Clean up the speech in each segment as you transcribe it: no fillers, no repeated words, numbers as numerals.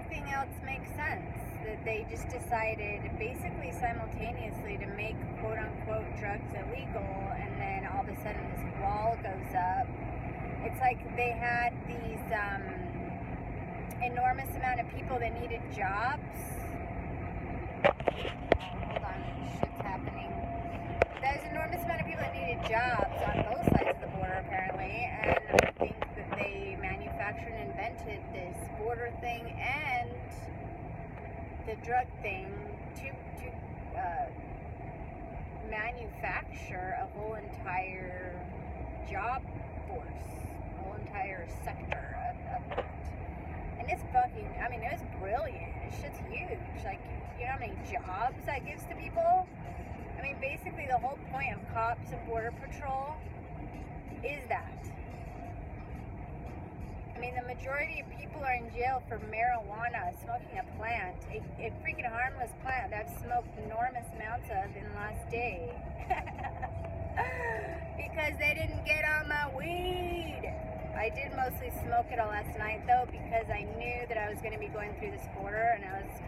everything else makes sense. That they just decided basically simultaneously to make quote-unquote drugs illegal, and then all of a sudden this wall goes up. It's like they had these enormous amount of people that needed jobs. Hold on, shit's happening. There's an enormous amount of people that needed jobs on both sides of the border, apparently, and I think that they manufactured and invented this border thing and the drug thing to manufacture a whole entire job force, a whole entire sector of that. And it's fucking, I mean, it was brilliant. This shit's huge. Like, you know how many jobs that gives to people? I mean, basically the whole point of cops and border patrol is that. I mean, the majority of people are in jail for marijuana, smoking a plant, a freaking harmless plant that I've smoked enormous amounts of in the last day. Because they didn't get on my weed. I did mostly smoke it all last night, though, because I knew that I was going to be going through this border, and I was,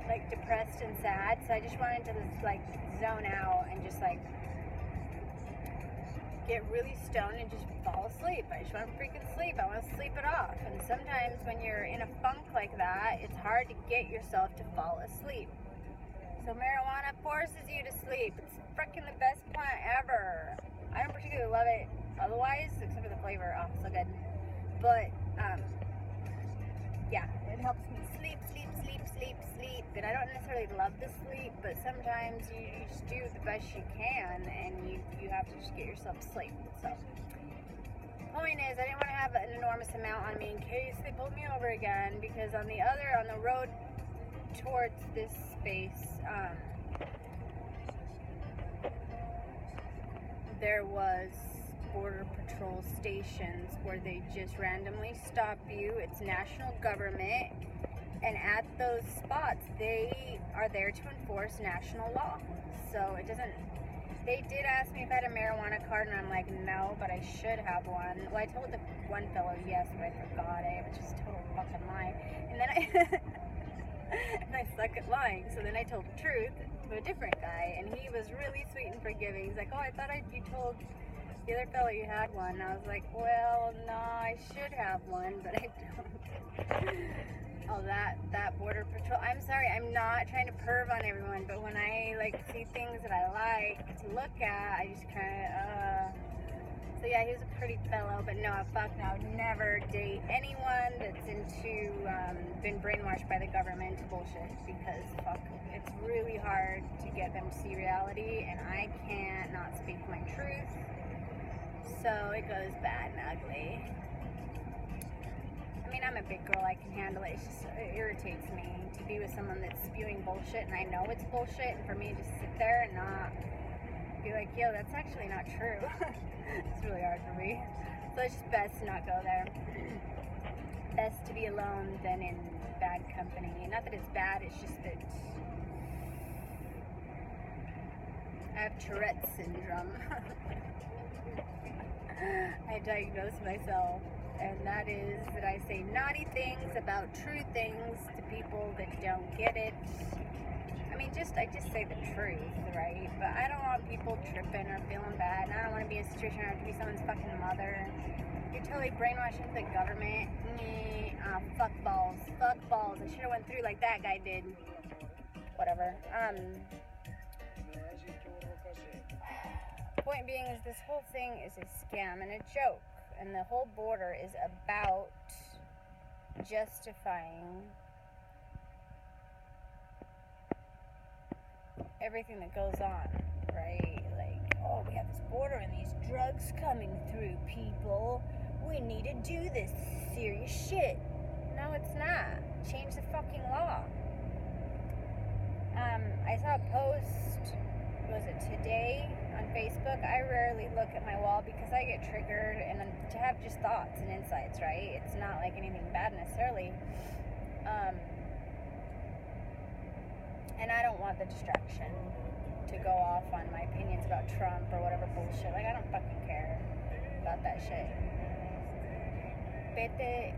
like, depressed and sad, so I just wanted to, like, zone out and just, like, get really stoned and just fall asleep. I just want to freaking sleep. I want to sleep it off. And sometimes when you're in a funk like that, it's hard to get yourself to fall asleep. So marijuana forces you to sleep. It's freaking the best plant ever. I don't particularly love it otherwise, except for the flavor. Oh, so good. But, yeah, it helps me sleep. And I don't necessarily love the sleep, but sometimes you just do the best you can, and you have to just get yourself to sleep. So, point is, I didn't want to have an enormous amount on me in case they pulled me over again, because on the road towards this space, there was border patrol stations where they just randomly stop you. It's national government, and at those spots they are there to enforce national law. So it doesn't, they did ask me if I had a marijuana card, and I'm like, no, but I should have one. Well, I told the one fellow yes, but I forgot it, which is a total fucking lie. And then and I suck at lying, so then I told the truth to a different guy, and he was really sweet and forgiving. He's like, oh, I thought you told the other fellow you had one. And I was like, well, no, I should have one, but I don't. Oh, that border patrol. I'm sorry, I'm not trying to perv on everyone, but when I like see things that I like to look at, I just kind of, So yeah, he was a pretty fellow, but no, fuck no, I would never date anyone that's into, been brainwashed by the government to bullshit, because fuck, it's really hard to get them to see reality, and I can't not speak my truth, so it goes bad and ugly. I mean, I'm a big girl, I can handle it. It irritates me to be with someone that's spewing bullshit, and I know it's bullshit, and for me to just sit there and not be like, yo, that's actually not true. It's really hard for me. So it's just best to not go there. Best to be alone than in bad company. Not that it's bad, it's just that I have Tourette's syndrome. I diagnosed myself, and that is that I say naughty things about true things to people that don't get it. I mean, I just say the truth, right? But I don't want people tripping or feeling bad, and I don't want to be in a situation where I have to be someone's fucking mother. You're totally brainwashing the government. Fuck balls. Fuck balls. I should have went through like that guy did. Whatever. Point being is this whole thing is a scam and a joke, and the whole border is about justifying everything that goes on, right? Like, oh, we have this border and these drugs coming through, people. We need to do this serious shit. No, it's not. Change the fucking law. I saw a post, was it today, on Facebook? I rarely look at my wall because I get triggered, and to have just thoughts and insights, right? It's not like anything bad necessarily. And I don't want the distraction to go off on my opinions about Trump or whatever bullshit. Like, I don't fucking care about that shit. Vete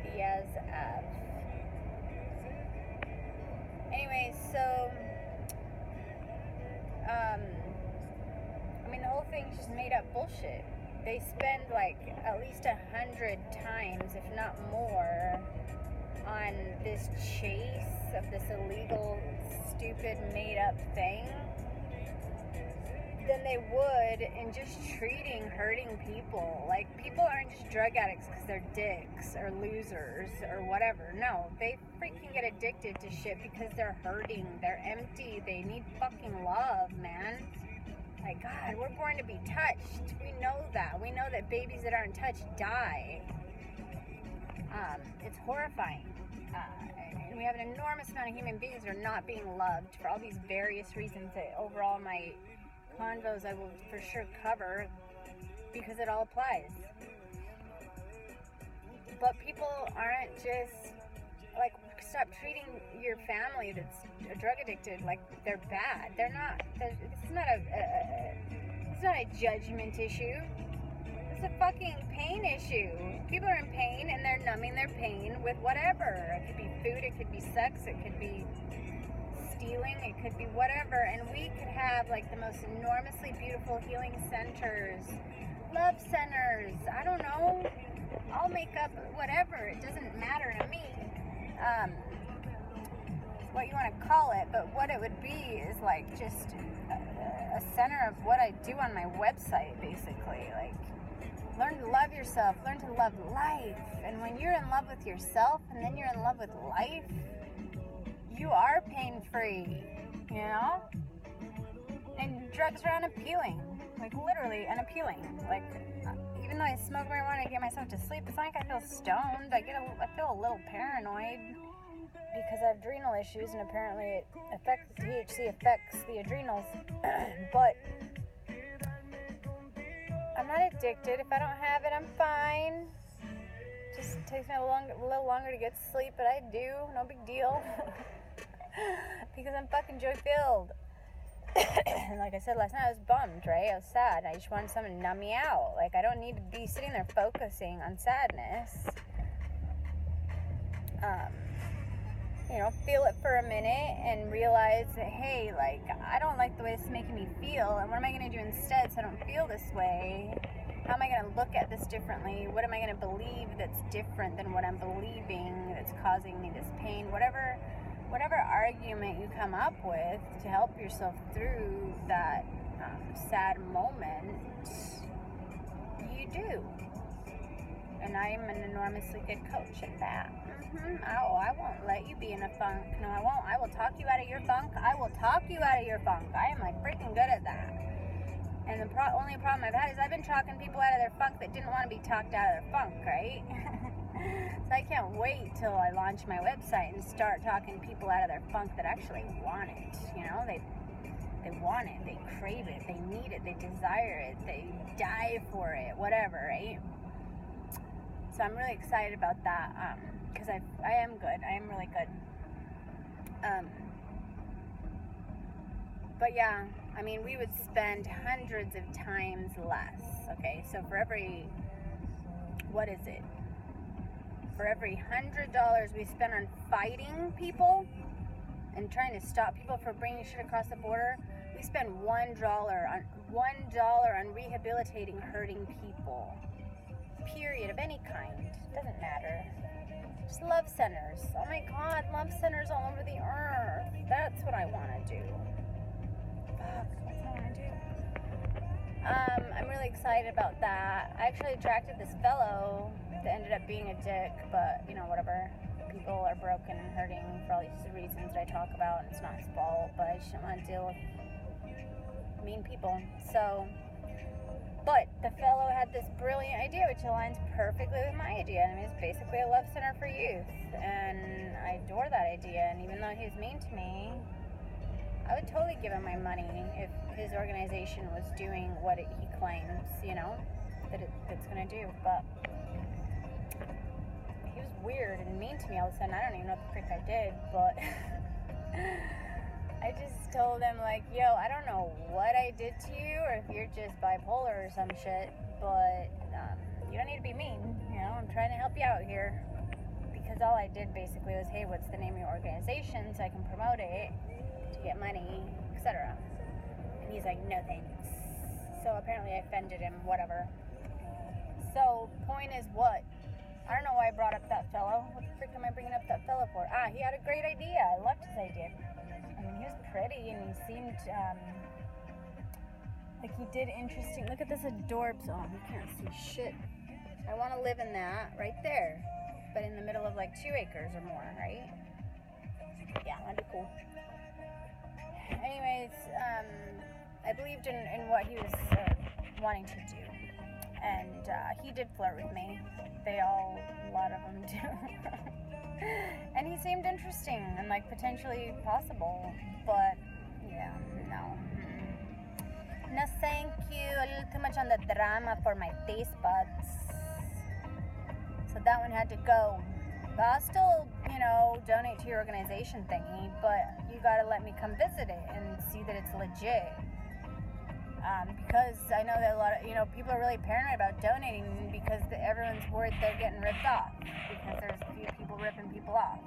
días av. Anyway, so, I mean, the whole thing's just made up bullshit. They spend like at least 100 times, if not more, on this chase of this illegal, stupid, made-up thing than they would in just treating hurting people. Like, people aren't just drug addicts because they're dicks or losers or whatever. No, they freaking get addicted to shit because they're hurting, they're empty, they need fucking love, man. Like, God, we're born to be touched. We know that. We know that babies that aren't touched die. It's horrifying. And we have an enormous amount of human beings that are not being loved for all these various reasons that overall my convos I will for sure cover because it all applies. But people aren't just like, stop treating your family that's drug addicted like they're bad. They're not. It's not a judgment issue. It's a fucking pain issue. People are in pain and they're numbing their pain with whatever. It could be food, it could be sex, it could be stealing, it could be whatever. And we could have like the most enormously beautiful healing centers, love centers, I don't know. I'll make up whatever. It doesn't matter to me. What you want to call it, but what it would be is like just a center of what I do on my website, basically. Like, learn to love yourself, learn to love life. And when you're in love with yourself and then you're in love with life, you are pain-free, you know? And drugs are unappealing, like literally unappealing. Like, even though I smoke marijuana to get myself to sleep, it's not like I feel stoned. I feel a little paranoid because I have adrenal issues, and apparently THC affects the adrenals. But I'm not addicted. If I don't have it, I'm fine. Just takes me a little longer to get to sleep, but I do. No big deal. Because I'm fucking joy-filled. And like I said last night, I was bummed, right? I was sad. I just wanted someone to numb me out. Like, I don't need to be sitting there focusing on sadness. You know, feel it for a minute and realize that, hey, like, I don't like the way this is making me feel, and what am I going to do instead so I don't feel this way? How am I going to look at this differently? What am I going to believe that's different than what I'm believing that's causing me this pain? Whatever argument you come up with to help yourself through that sad moment, you do. And I am an enormously good coach at that. Oh, I won't let you be in a funk. No, I won't. I will talk you out of your funk. I will talk you out of your funk. I am like freaking good at that. And the only problem I've had is I've been talking people out of their funk that didn't want to be talked out of their funk, right? So I can't wait till I launch my website and start talking people out of their funk that actually want it. You know, they want it, they crave it, they need it, they desire it, they die for it, whatever, right? So I'm really excited about that, because I am good. I am really good. But yeah, I mean, we would spend hundreds of times less, okay? So for every, what is it? For every $100 we spend on fighting people and trying to stop people from bringing shit across the border, we spend $1 on rehabilitating hurting people. Period, of any kind. Doesn't matter. Just love centers. Oh my God, love centers all over the earth. That's what I want to do. Fuck, that's what I want to do. I'm really excited about that. I actually attracted this fellow that ended up being a dick, but, you know, whatever. People are broken and hurting for all these reasons that I talk about, and it's not his fault, but I just don't want to deal with mean people. So, but the fellow had this brilliant idea, which aligns perfectly with my idea. I mean, it's basically a love center for youth, and I adore that idea. And even though he was mean to me, I would totally give him my money if his organization was doing what he claims, you know, that it's going to do. But he was weird and mean to me all of a sudden. I don't even know what the frick I did, but I just told him, like, yo, I don't know what I did to you, or if you're just bipolar or some shit, but you don't need to be mean, you know, I'm trying to help you out here, because all I did basically was, hey, what's the name of your organization so I can promote it to get money, etc. And he's like, no thanks. So apparently I offended him, whatever. So point is what? I don't know why I brought up that fellow. What the frick am I bringing up that fellow for? He had a great idea. I loved his idea. I mean, he was pretty and he seemed like he did interesting. Look at this adorbs. Oh, you can't see shit. I want to live in that right there, but in the middle of like 2 acres or more, right? Yeah, that'd be cool. Anyways, I believed in what he was wanting to do, and he did flirt with me. A lot of them do. And he seemed interesting and like potentially possible, but yeah, no. No thank you, a little too much on the drama for my taste buds. So that one had to go. But I'll still, donate to your organization thingy, but you gotta let me come visit it and see that it's legit. Because I know that a lot of, people are really paranoid about donating because everyone's worried they're getting ripped off because there's a few people ripping people off.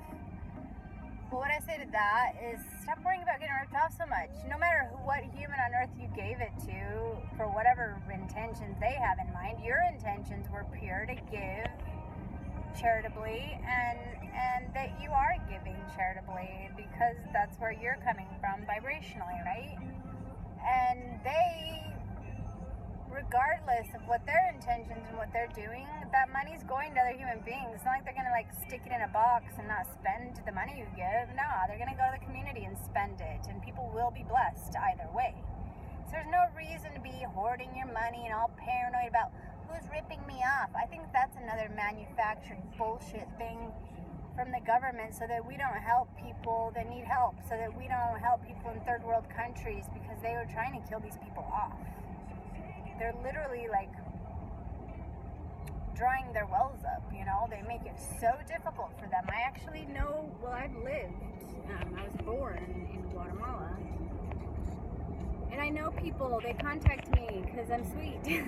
But what I say to that is stop worrying about getting ripped off so much. No matter what human on earth you gave it to, for whatever intentions they have in mind, your intentions were pure to give charitably, and that you are giving charitably because that's where you're coming from vibrationally, right? And they, regardless of what their intentions and what they're doing, that money's going to other human beings. It's not like they're gonna stick it in a box and not spend the money you give. No, they're gonna go to the community and spend it, and people will be blessed either way. So there's no reason to be hoarding your money and all paranoid about who's ripping me off. I think that's another manufactured bullshit thing from the government so that we don't help people that need help, so that we don't help people in third world countries because they were trying to kill these people off. They're literally drying their wells up, they make it so difficult for them. I actually know, I've lived, I was born in Guatemala, and I know people, they contact me because I'm sweet.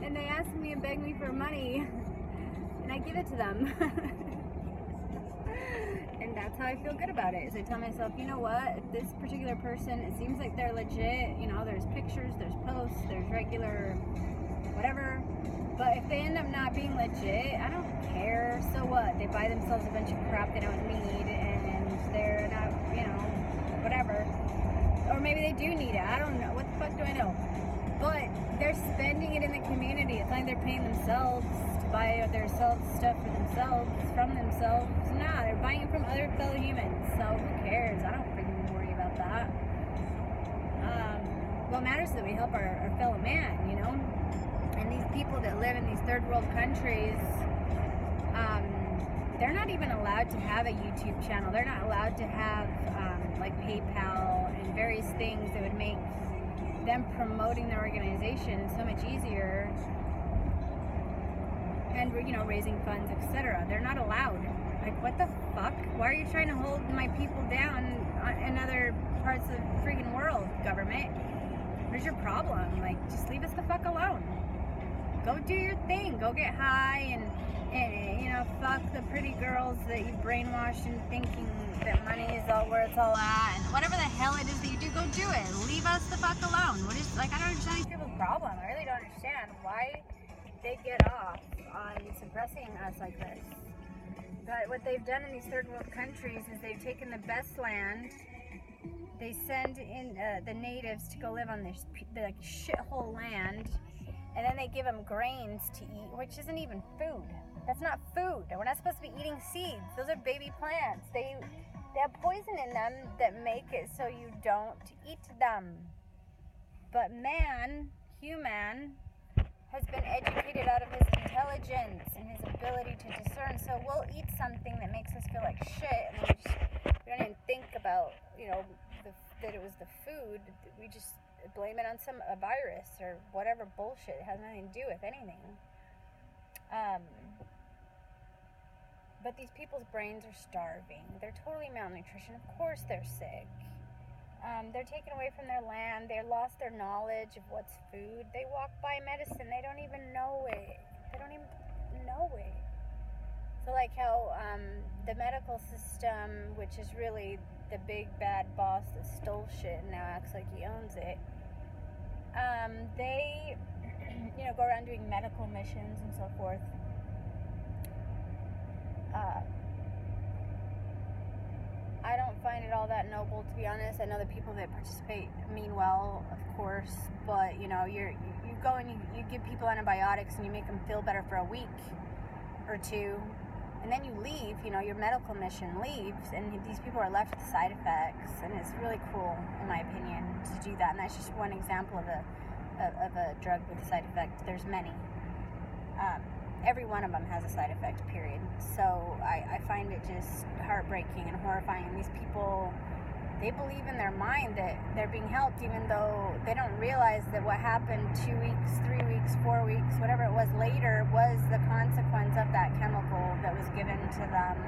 And they ask me and beg me for money, and I give it to them. And that's how I feel good about it, is I tell myself, you know what, if this particular person, it seems like they're legit, there's pictures, there's posts, there's regular whatever, but if they end up not being legit, I don't care. So what? They buy themselves a bunch of crap they don't need, and they're not, whatever. Or maybe they do need it, I don't know, what the fuck do I know? But they're spending it in the community. It's like they're paying themselves to buy themselves stuff for themselves, from themselves. Nah, they're buying it from other fellow humans. So who cares? I don't freaking worry about that. What matters is that we help our fellow man, And these people that live in these third world countries, they're not even allowed to have a YouTube channel. They're not allowed to have PayPal and various things that would make them promoting their organization so much easier, and raising funds, etc. They're not allowed. What the fuck? Why are you trying to hold my people down in other parts of the freaking world, government? Where's your problem? Just leave us the fuck alone. Go do your thing. Go get high and fuck the pretty girls that you brainwashed into thinking that money is all where it's all at, and whatever the hell it is that you do, go do it. Leave us the fuck alone. I don't understand these people's problem. I really don't understand why they get off on suppressing us like this. But what they've done in these third world countries is they've taken the best land, they send in the natives to go live on this shithole land, and then they give them grains to eat, which isn't even food. That's not food. We're not supposed to be eating seeds. Those are baby plants. They have poison in them that make it so you don't eat them. But human, has been educated out of his intelligence and his ability to discern. So we'll eat something that makes us feel like shit, and we don't even think about, that it was the food. We just blame it on a virus or whatever bullshit. It has nothing to do with anything. But these people's brains are starving. They're totally malnutrition. Of course they're sick. They're taken away from their land. They lost their knowledge of what's food. They walk by medicine. They don't even know it. They don't even know it. So like how the medical system, which is really the big bad boss that stole shit and now acts like he owns it, they, go around doing medical missions and so forth. I don't find it all that noble, to be honest. I know the people that participate mean well, of course, but you go and you give people antibiotics and you make them feel better for a week or two, and then you leave. Your medical mission leaves, and these people are left with side effects, and it's really cruel, in my opinion, to do that. And that's just one example of a drug with a side effect. There's many. Every one of them has a side effect, period. So I find it just heartbreaking and horrifying. These people, they believe in their mind that they're being helped, even though they don't realize that what happened 2 weeks, 3 weeks, 4 weeks, whatever it was later, was the consequence of that chemical that was given to them.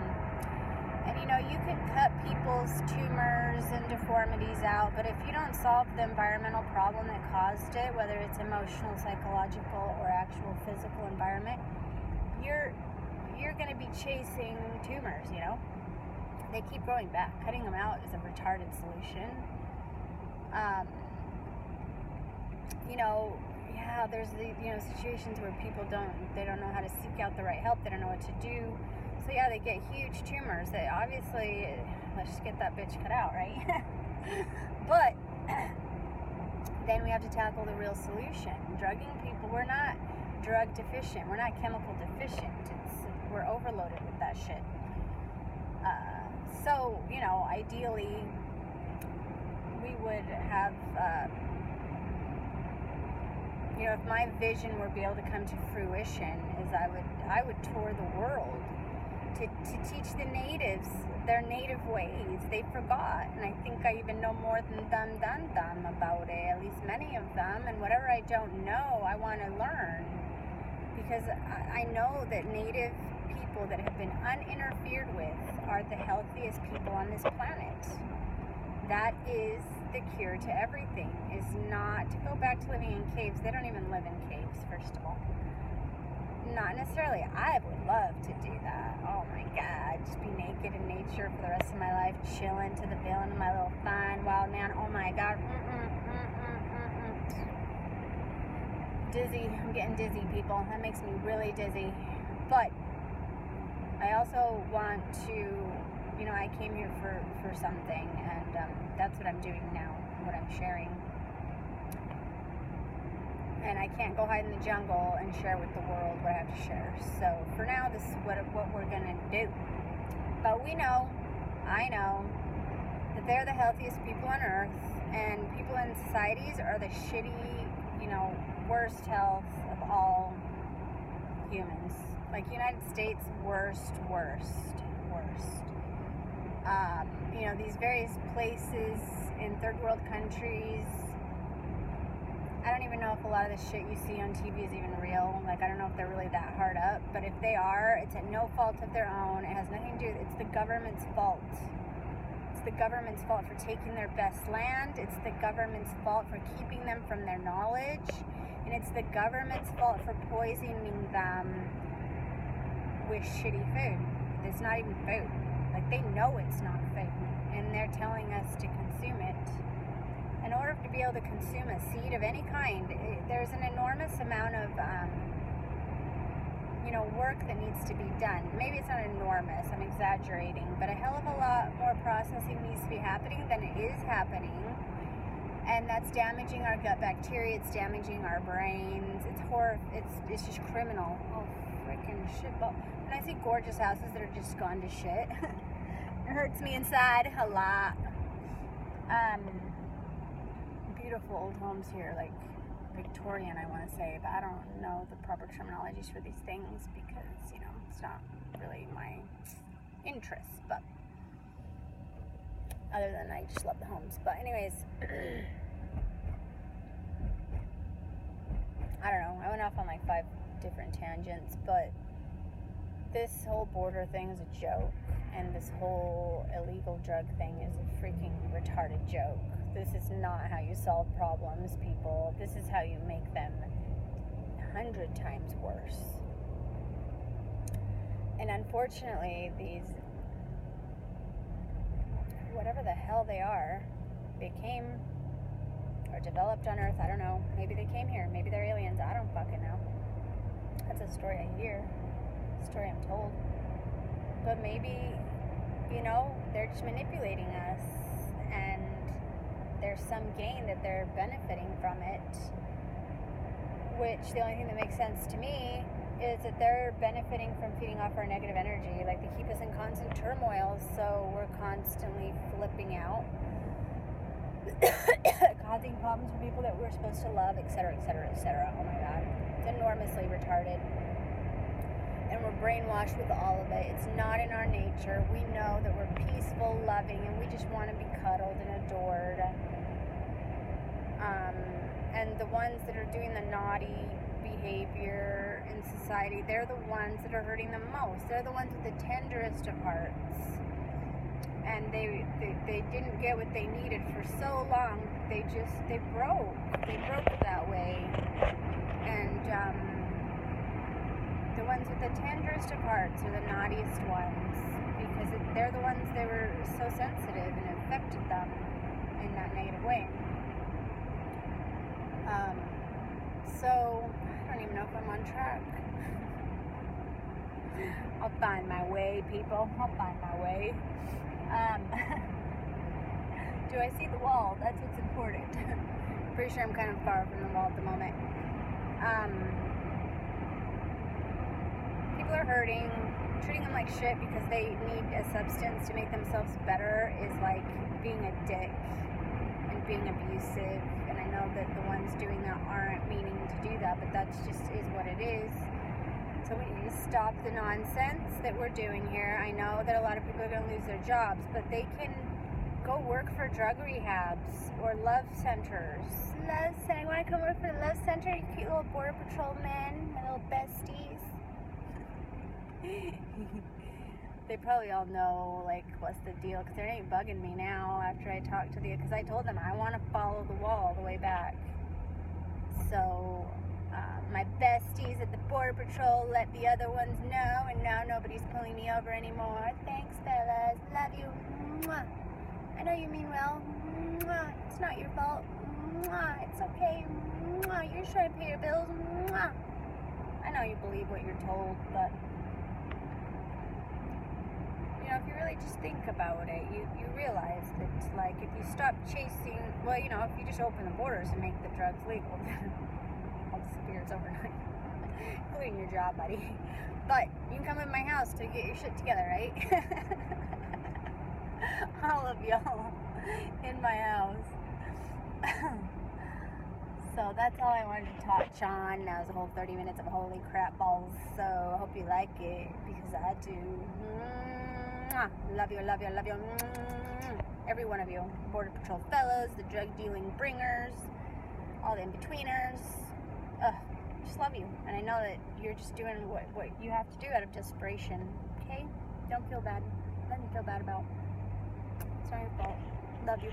And you could cut people's tumors and deformities out, but if you don't solve the environmental problem that caused it, whether it's emotional, psychological, or actual physical environment, you're going to be chasing tumors. They keep growing back. Cutting them out is a retarded solution. There's the situations where people don't know how to seek out the right help. They don't know what to do. So they get huge tumors that obviously, let's just get that bitch cut out, right? But then we have to tackle the real solution. Drugging people, we're not drug deficient. We're not chemical deficient. We're overloaded with that shit. So, ideally, we would have, if my vision were to be able to come to fruition, is I would tour the world to teach the natives their native ways. They forgot, and I think I even know more than them about it, at least many of them, and whatever I don't know, I want to learn, because I know that native people that have been uninterfered with are the healthiest people on this planet. That is the cure to everything, is not to go back to living in caves. They don't even live in caves, first of all. Not necessarily. I would love to do that. Oh my God, just be naked in nature for the rest of my life, chilling to the feeling of my little fine wild man. Oh my God. Dizzy. I'm getting dizzy, people. That makes me really dizzy. But I also want to, I came here for something, and that's what I'm doing now, what I'm sharing. And I can't go hide in the jungle and share with the world what I have to share. So for now, this is what we're going to do. But I know, that they're the healthiest people on earth, and people in societies are the shitty, worst health of all humans. Like United States, worst. These various places in third world countries, I don't even know if a lot of the shit you see on TV is even real. Like, I don't know if they're really that hard up, but if they are, it's at no fault of their own. It has nothing to do with, it's the government's fault. It's the government's fault for taking their best land. It's the government's fault for keeping them from their knowledge. And it's the government's fault for poisoning them with shitty food. It's not even food. Like, they know it's not food, and they're telling us to consume it. In order to be able to consume a seed of any kind, there's an enormous amount of, work that needs to be done. Maybe it's not enormous, I'm exaggerating, but a hell of a lot more processing needs to be happening than it is happening. And that's damaging our gut bacteria, it's damaging our brains, it's just criminal. Oh, freaking shit. When I see gorgeous houses that are just gone to shit, it hurts me inside a lot. Beautiful old homes here, like Victorian, I want to say, but I don't know the proper terminologies for these things because, it's not really my interest, but other than I just love the homes. But anyways, I don't know, I went off on like 5 different tangents, but this whole border thing is a joke, and this whole illegal drug thing is a freaking retarded joke. This is not how you solve problems, people. This is how you make them 100 times worse. And unfortunately, these, whatever the hell they are, they came or developed on Earth. I don't know. Maybe they came here. Maybe they're aliens. I don't fucking know. That's a story I hear. A story I'm told. But maybe, you know, they're just manipulating us, and there's some gain that they're benefiting from it. Which, the only thing that makes sense to me is that they're benefiting from feeding off our negative energy. Like, they keep us in constant turmoil, so we're constantly flipping out, causing problems for people that we're supposed to love, etc., etc., etc. Oh my God. It's enormously retarded. And we're brainwashed with all of it. It's not in our nature. We know that we're peaceful, loving, and we just want to be cuddled and adored. And the ones that are doing the naughty behavior in society, they're the ones that are hurting the most. They're the ones with the tenderest of hearts. And they didn't get what they needed for so long. They broke. They broke that way. And the ones with the tenderest of hearts are the naughtiest ones, because they're the ones that were so sensitive and affected them in that negative way. So, I don't even know if I'm on track. I'll find my way, people. I'll find my way. Do I see the wall? That's what's important. Pretty sure I'm kind of far from the wall at the moment. People are hurting. Treating them like shit because they need a substance to make themselves better is like being a dick and being abusive. And I know that the ones doing that aren't meaning to do that, but that's just is what it is. So we need to stop the nonsense that we're doing here. I know that a lot of people are going to lose their jobs, but they can go work for drug rehabs or love centers. Love center. Want to come work for the love center? You cute little border patrol men, my little besties. They probably all know, like, what's the deal, because they ain't bugging me now after I talked to because I told them I want to follow the wall all the way back. So, my besties at the Border Patrol let the other ones know, and now nobody's pulling me over anymore. Thanks, fellas. Love you. Mwah. I know you mean well. Mwah. It's not your fault. Mwah. It's okay. Mwah. You're just trying to pay your bills. Mwah. I know you believe what you're told, but if you really just think about it, you realize that, like, if you stop chasing, well, if you just open the borders and make the drugs legal, then all disappears overnight, including your job, buddy. But you can come in my house to get your shit together, right? All of y'all in my house. So that's all I wanted to touch on. That was a whole 30 minutes of holy crap balls. So I hope you like it, because I do. Love you, love you, love you. Every one of you. Border Patrol fellows, the drug dealing bringers, all the in-betweeners. Just love you. And I know that you're just doing what you have to do out of desperation. Okay? Don't feel bad. Nothing to feel bad about. It's not your fault. Love you.